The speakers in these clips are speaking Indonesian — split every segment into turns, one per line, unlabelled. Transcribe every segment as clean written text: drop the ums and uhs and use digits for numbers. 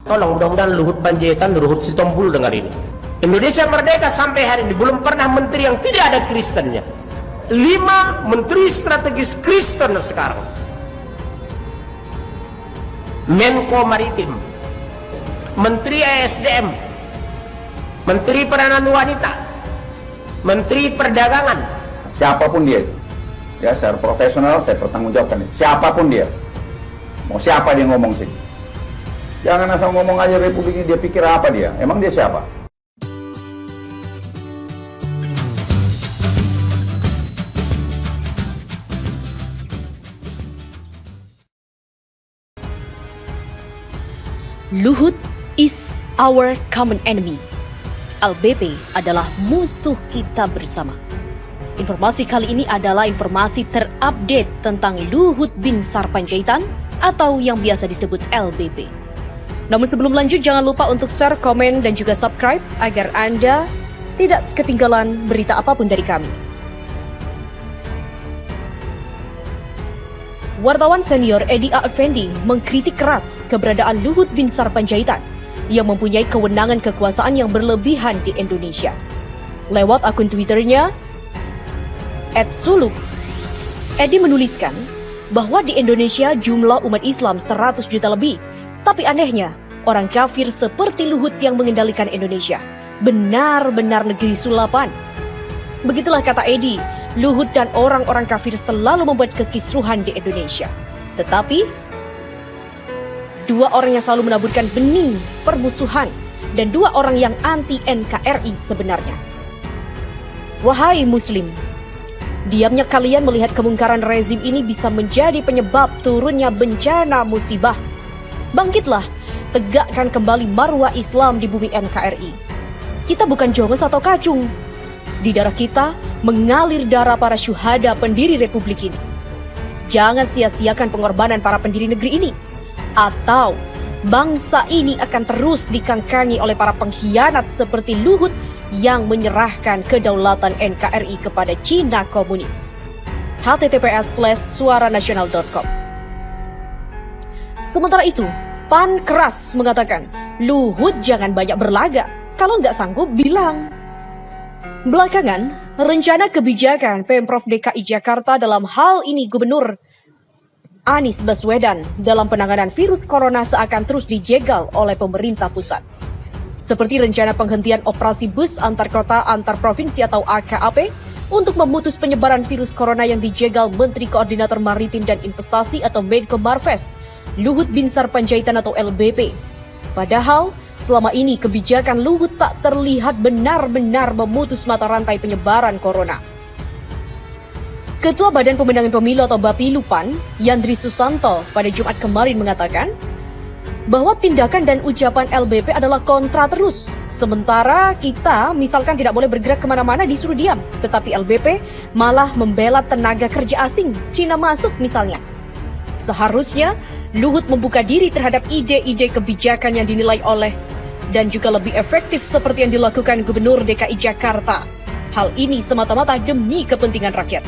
Tolong mudah-mudahan Luhut Panjaitan, Luhut Sitompul dengar ini. Indonesia merdeka sampai hari ini belum pernah menteri yang tidak ada Kristennya. 5 menteri strategis Kristen sekarang. Menko Maritim, Menteri ASDM, Menteri Peranan Wanita, Menteri Perdagangan.
Siapapun dia, ya secara profesional saya pertanggungjawabkan. Siapapun dia, mau siapa dia ngomong sih. Jangan asal ngomong aja Republik ini, dia pikir apa dia? Emang dia siapa?
Luhut is our common enemy. LBP adalah musuh kita bersama. Informasi kali ini adalah informasi terupdate tentang Luhut Binsar Panjaitan atau yang biasa disebut LBP. Namun sebelum lanjut, jangan lupa untuk share, komen, dan juga subscribe agar Anda tidak ketinggalan berita apapun dari kami. Wartawan senior Edi A. Effendi mengkritik keras keberadaan Luhut Binsar Panjaitan yang mempunyai kewenangan kekuasaan yang berlebihan di Indonesia. Lewat akun Twitternya, @suluk, Edi menuliskan bahwa di Indonesia jumlah umat Islam 100 juta lebih, tapi anehnya orang kafir seperti Luhut yang mengendalikan Indonesia. Benar-benar negeri sulapan. Begitulah kata Edi, Luhut dan orang-orang kafir selalu membuat kekisruhan di Indonesia. Tetapi, dua orang yang selalu menaburkan benih permusuhan dan dua orang yang anti NKRI sebenarnya. Wahai Muslim, diamnya kalian melihat kemungkaran rezim ini bisa menjadi penyebab turunnya bencana musibah. Bangkitlah, tegakkan kembali marwah Islam di bumi NKRI. Kita bukan jongos atau kacung. Di darah kita mengalir darah para syuhada pendiri republik ini. Jangan sia-siakan pengorbanan para pendiri negeri ini, atau bangsa ini akan terus dikangkangi oleh para pengkhianat seperti Luhut yang menyerahkan kedaulatan NKRI kepada Cina komunis. https://suaranasional.com. Sementara itu, PAN keras mengatakan, Luhut jangan banyak berlagak, kalau nggak sanggup bilang. Belakangan, rencana kebijakan Pemprov DKI Jakarta dalam hal ini Gubernur Anies Baswedan dalam penanganan virus corona seakan terus dijegal oleh pemerintah pusat. Seperti rencana penghentian operasi bus antar kota antar provinsi atau AKAP untuk memutus penyebaran virus corona yang dijegal Menteri Koordinator Maritim dan Investasi atau Menko Marves, Luhut Binsar Panjaitan atau LBP. Padahal, selama ini kebijakan Luhut tak terlihat benar-benar memutus mata rantai penyebaran corona. Ketua Badan Pemenangan Pemilu atau Bapilu PAN, Yandri Susanto, pada Jumat kemarin mengatakan bahwa tindakan dan ucapan LBP adalah kontra terus. Sementara kita misalkan tidak boleh bergerak kemana-mana disuruh diam, tetapi LBP malah membela tenaga kerja asing, Cina masuk misalnya. Seharusnya Luhut membuka diri terhadap ide-ide kebijakan yang dinilai oleh dan juga lebih efektif seperti yang dilakukan Gubernur DKI Jakarta. Hal ini semata-mata demi kepentingan rakyat.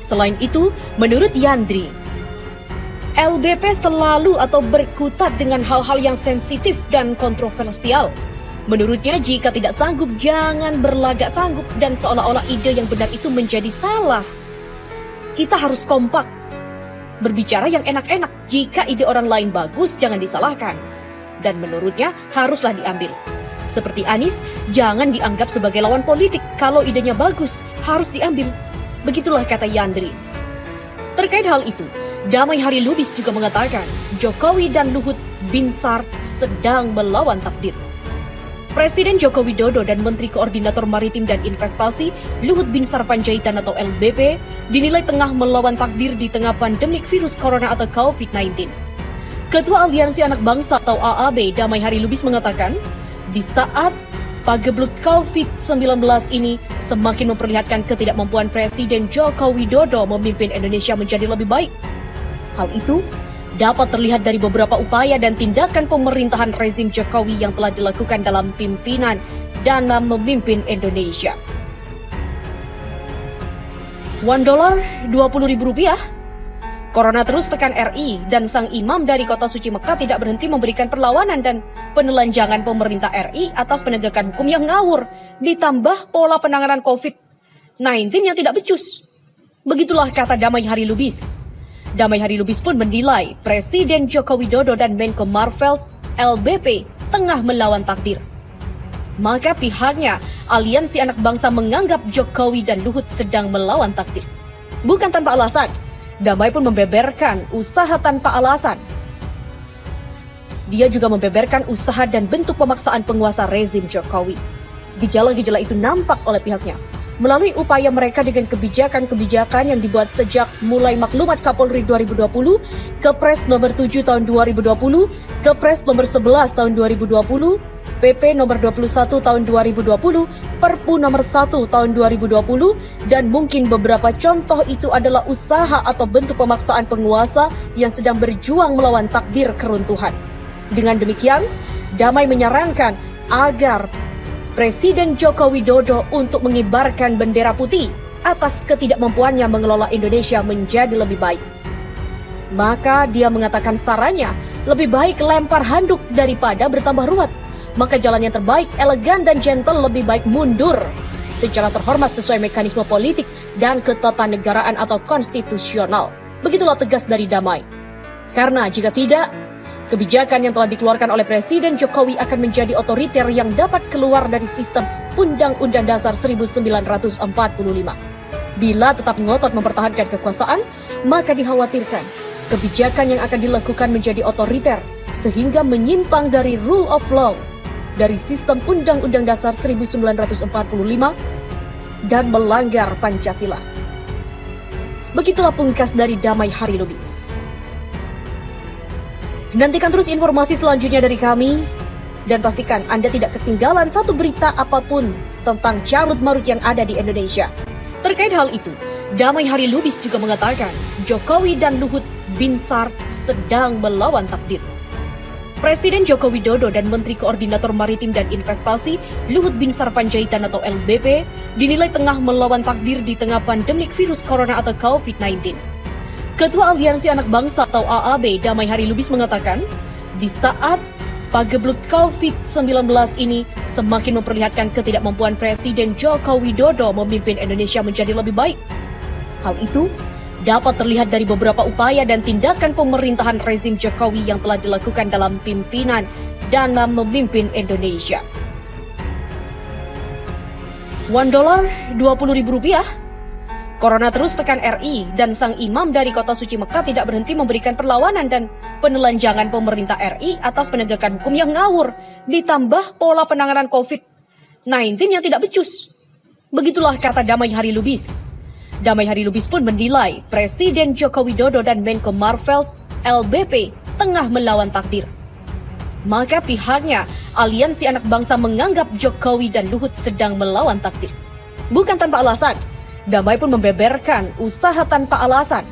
Selain itu, menurut Yandri, LBP selalu atau berkutat dengan hal-hal yang sensitif dan kontroversial. Menurutnya, jika tidak sanggup, jangan berlagak sanggup dan seolah-olah ide yang benar itu menjadi salah. Kita harus kompak, berbicara yang enak-enak. Jika ide orang lain bagus, jangan disalahkan. Dan menurutnya haruslah diambil. Seperti Anies, jangan dianggap sebagai lawan politik. Kalau idenya bagus, harus diambil. Begitulah kata Yandri. Terkait hal itu, Damai Hari Lubis juga mengatakan Jokowi dan Luhut Binsar sedang melawan takdir. Presiden Joko Widodo dan Menteri Koordinator Maritim dan Investasi Luhut Binsar Panjaitan atau LBP dinilai tengah melawan takdir di tengah pandemik virus corona atau COVID-19. Ketua Aliansi Anak Bangsa atau AAB Damai Hari Lubis mengatakan, di saat pagebluk COVID-19 ini semakin memperlihatkan ketidakmampuan Presiden Joko Widodo memimpin Indonesia menjadi lebih baik. Hal itu dapat terlihat dari beberapa upaya dan tindakan pemerintahan rezim Jokowi yang telah dilakukan dalam pimpinan dalam memimpin Indonesia. $1 Rp20.000. Corona terus tekan RI dan sang imam dari kota suci Mekah tidak berhenti memberikan perlawanan dan penelanjangan pemerintah RI atas penegakan hukum yang ngawur, ditambah pola penanganan COVID-19 yang tidak becus. Begitulah kata Damai Hari Lubis. Damai Hari Lubis pun menilai Presiden Joko Widodo dan Menko Marvels LBP tengah melawan takdir. Maka pihaknya, Aliansi Anak Bangsa menganggap Jokowi dan Luhut sedang melawan takdir. Bukan tanpa alasan, Damai pun membeberkan usaha tanpa alasan. Dia juga membeberkan usaha dan bentuk pemaksaan penguasa rezim Jokowi. Gejala-gejala itu nampak oleh pihaknya melalui upaya mereka dengan kebijakan-kebijakan yang dibuat sejak mulai Maklumat Kapolri 2020, Kepres nomor 7 tahun 2020, Kepres nomor 11 tahun 2020, PP nomor 21 tahun 2020, Perpu nomor 1 tahun 2020, dan mungkin beberapa contoh itu adalah usaha atau bentuk pemaksaan penguasa yang sedang berjuang melawan takdir keruntuhan. Dengan demikian, Damai menyarankan agar Presiden Joko Widodo untuk mengibarkan bendera putih atas ketidakmampuannya mengelola Indonesia menjadi lebih baik. Maka dia mengatakan sarannya, lebih baik lempar handuk daripada bertambah ruwet. Maka jalan yang terbaik, elegan dan gentle lebih baik mundur secara terhormat sesuai mekanisme politik dan ketatanegaraan atau konstitusional. Begitulah tegas dari Damai. Karena jika tidak, kebijakan yang telah dikeluarkan oleh Presiden Jokowi akan menjadi otoriter yang dapat keluar dari sistem Undang-Undang Dasar 1945. Bila tetap ngotot mempertahankan kekuasaan, maka dikhawatirkan kebijakan yang akan dilakukan menjadi otoriter sehingga menyimpang dari rule of law, dari sistem Undang-Undang Dasar 1945 dan melanggar Pancasila. Begitulah pungkas dari Damai Hari Lubis. Nantikan terus informasi selanjutnya dari kami dan pastikan Anda tidak ketinggalan satu berita apapun tentang carut marut yang ada di Indonesia. Terkait hal itu, Damai Hari Lubis juga mengatakan Jokowi dan Luhut Binsar sedang melawan takdir. Presiden Joko Widodo dan Menteri Koordinator Maritim dan Investasi Luhut Binsar Panjaitan atau LBP dinilai tengah melawan takdir di tengah pandemik virus corona atau COVID-19. Ketua Aliansi Anak Bangsa atau AAB Damai Hari Lubis mengatakan, di saat pagebluk COVID-19 ini semakin memperlihatkan ketidakmampuan Presiden Joko Widodo memimpin Indonesia menjadi lebih baik. Hal itu dapat terlihat dari beberapa upaya dan tindakan pemerintahan rezim Jokowi yang telah dilakukan dalam pimpinan dalam memimpin Indonesia. $1 Rp20.000. Corona terus tekan RI dan sang imam dari kota suci Mekah tidak berhenti memberikan perlawanan dan penelanjangan pemerintah RI atas penegakan hukum yang ngawur, ditambah pola penanganan COVID-19 yang tidak becus. Begitulah kata Damai Hari Lubis. Damai Hari Lubis pun menilai Presiden Joko Widodo dan Menko Marvels LBP tengah melawan takdir. Maka pihaknya, Aliansi Anak Bangsa menganggap Jokowi dan Luhut sedang melawan takdir. Bukan tanpa alasan, Damai pun membeberkan usaha tanpa alasan.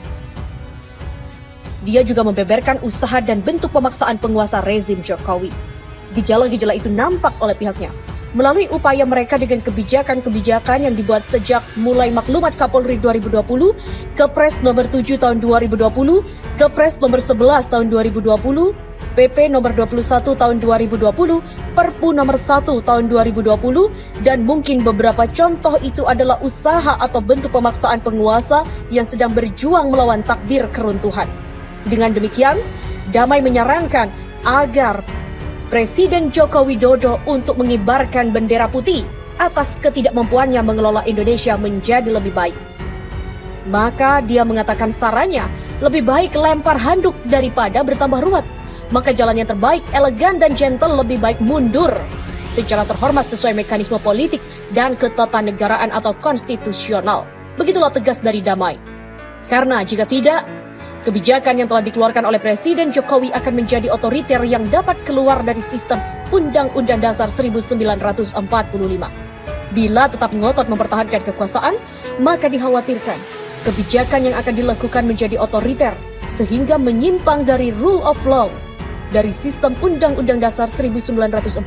Dia juga membeberkan usaha dan bentuk pemaksaan penguasa rezim Jokowi. Gejala-gejala itu nampak oleh pihaknya melalui upaya mereka dengan kebijakan-kebijakan yang dibuat sejak mulai Maklumat Kapolri 2020, Kepres nomor 7 tahun 2020, Kepres nomor 11 tahun 2020, PP nomor 21 tahun 2020, Perpu nomor 1 tahun 2020, dan mungkin beberapa contoh itu adalah usaha atau bentuk pemaksaan penguasa yang sedang berjuang melawan takdir keruntuhan. Dengan demikian, Damai menyarankan agar Presiden Joko Widodo untuk mengibarkan bendera putih atas ketidakmampuannya mengelola Indonesia menjadi lebih baik. Maka dia mengatakan sarannya, lebih baik lempar handuk daripada bertambah ruwet. Maka jalan yang terbaik, elegan dan gentle lebih baik mundur secara terhormat sesuai mekanisme politik dan ketatanegaraan atau konstitusional. Begitulah tegas dari Damai. Karena jika tidak, kebijakan yang telah dikeluarkan oleh Presiden Jokowi akan menjadi otoriter yang dapat keluar dari sistem Undang-Undang Dasar 1945. Bila tetap ngotot mempertahankan kekuasaan, maka dikhawatirkan kebijakan yang akan dilakukan menjadi otoriter sehingga menyimpang dari rule of law, dari sistem Undang-Undang Dasar 1945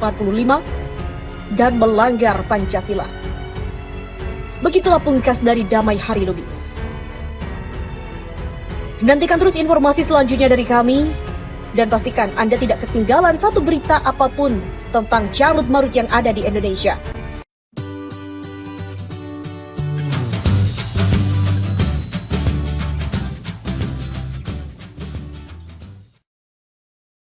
dan melanggar Pancasila. Begitulah pungkas dari Damai Hari Lubis. Nantikan terus informasi selanjutnya dari kami, dan pastikan Anda tidak ketinggalan satu berita apapun tentang Carut Marut yang ada di Indonesia.